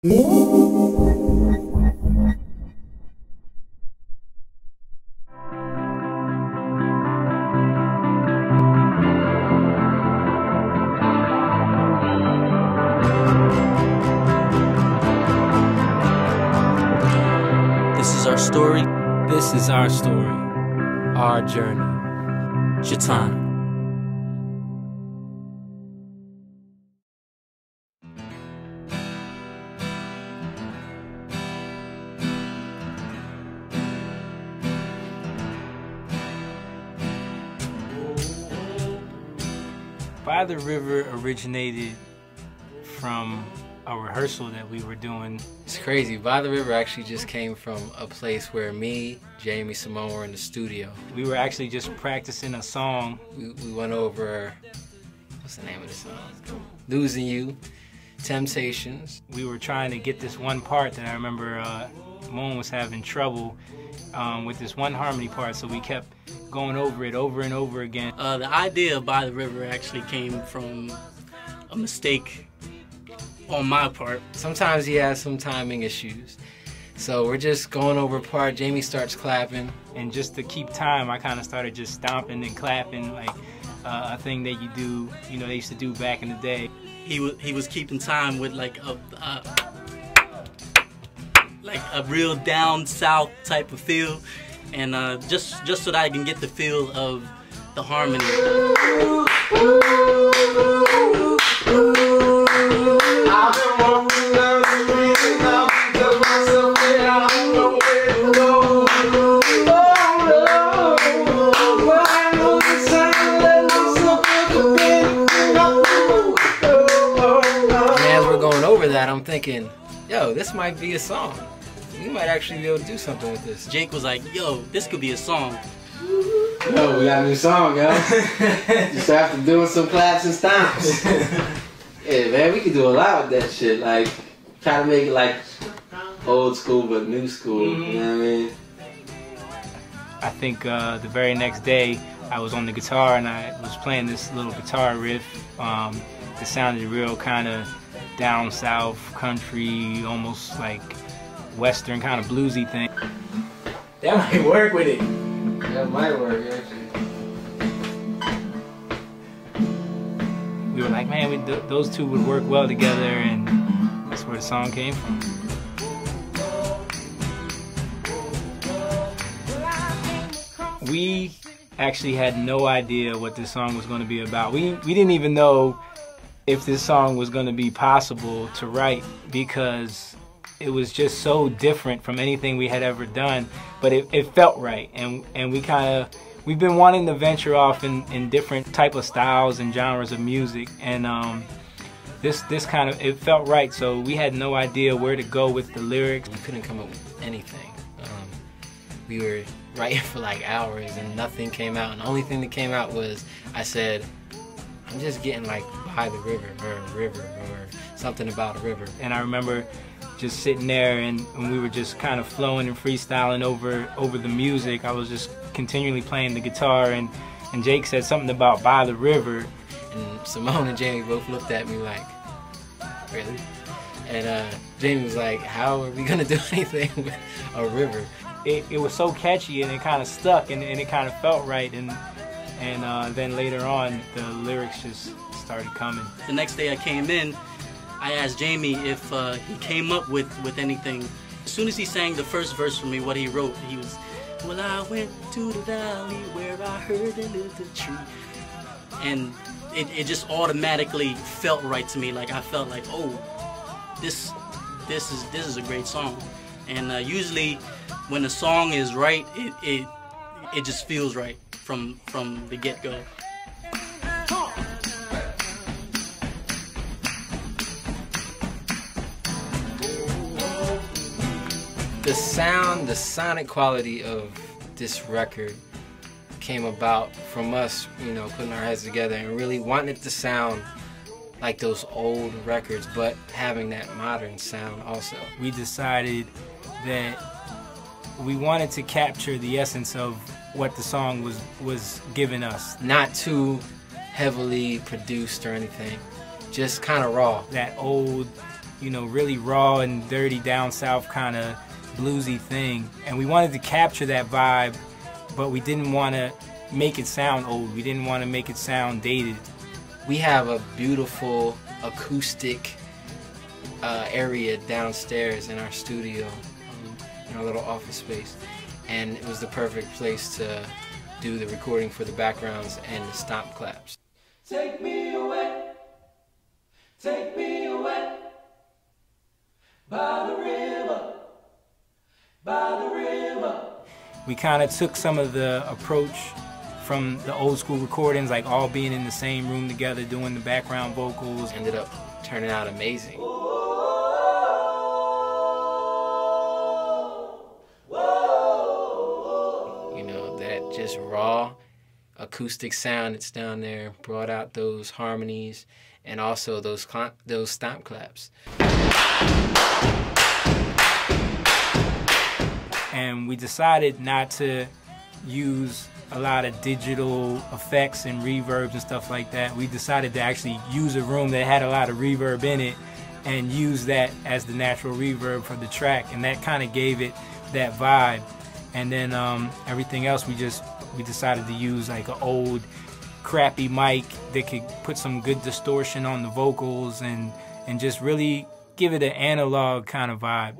This is our story. This is our story, our journey. Ju-Taun. By the River originated from a rehearsal that we were doing. It's crazy. By the River actually just came from a place where me, Jamie, Simone were in the studio. We were actually just practicing a song. We went over, what's the name of the song? Losing You, Temptations. We were trying to get this one part that I remember Moan was having trouble with this one harmony part, so we kept going over it over and over again. The idea of By the River actually came from a mistake on my part. Sometimes he has some timing issues. So we're just going over a part, Jamie starts clapping. And just to keep time, I kind of started just stomping and clapping, like a thing that you do, you know, they used to do back in the day. He was keeping time with like a real down south type of feel, and just so that I can get the feel of the harmony. I'm thinking, yo, this might be a song. We might actually be able to do something with this. Jake was like, yo, this could be a song. Yo, we got a new song, yo. Just after doing some claps and stomps. Yeah, man, we can do a lot with that shit. Like, try to make it like old school but new school. You know what I mean? I think the very next day, I was on the guitar and I was playing this little guitar riff. It sounded real kind of down south, country, almost like western kind of bluesy thing. That might work with it. That might work, actually. We were like, man, those two would work well together, and that's where the song came from. We actually had no idea what this song was going to be about. We didn't even know if this song was going to be possible to write, because it was just so different from anything we had ever done, but it felt right, and we've been wanting to venture off in different type of styles and genres of music, and this kind of, it felt right, so we had no idea where to go with the lyrics. We couldn't come up with anything. We were writing for like hours and nothing came out, and the only thing that came out was, I said, I'm just getting like by the river, or something about a river. And I remember just sitting there, and we were just kind of flowing and freestyling over the music. I was just continually playing the guitar, and Jake said something about by the river. And Simone and Jamie both looked at me like, really? And Jamie was like, how are we gonna do anything with a river? It was so catchy, and it kind of stuck, and it kind of felt right, and then later on, the lyrics just started coming. The next day I came in, I asked Jamie if he came up with anything. As soon as he sang the first verse for me, what he wrote, he was, well, I went to the valley where I heard a little tree. And it just automatically felt right to me. Like, I felt like, oh, this is a great song. And usually when a song is right, it just feels right from the get-go. The sound, the sonic quality of this record came about from us, you know, putting our heads together and really wanting it to sound like those old records, but having that modern sound also. We decided that we wanted to capture the essence of what the song was giving us. Not too heavily produced or anything, just kind of raw. That old you know, really raw and dirty down south kind of bluesy thing. And we wanted to capture that vibe, but we didn't want to make it sound old. We didn't want to make it sound dated. We have a beautiful acoustic area downstairs in our studio, in our little office space, and it was the perfect place to do the recording for the backgrounds and the stomp claps. Take me away, by the river, by the river. We kind of took some of the approach from the old school recordings, like all being in the same room together doing the background vocals. Ended up turning out amazing. You know, that just raw acoustic sound that's down there brought out those harmonies and also those stomp claps. And we decided not to use a lot of digital effects and reverbs and stuff like that. We decided to actually use a room that had a lot of reverb in it and use that as the natural reverb for the track, and that kind of gave it that vibe. And then everything else we decided to use like an old crappy mic that could put some good distortion on the vocals and just really give it an analog kind of vibe.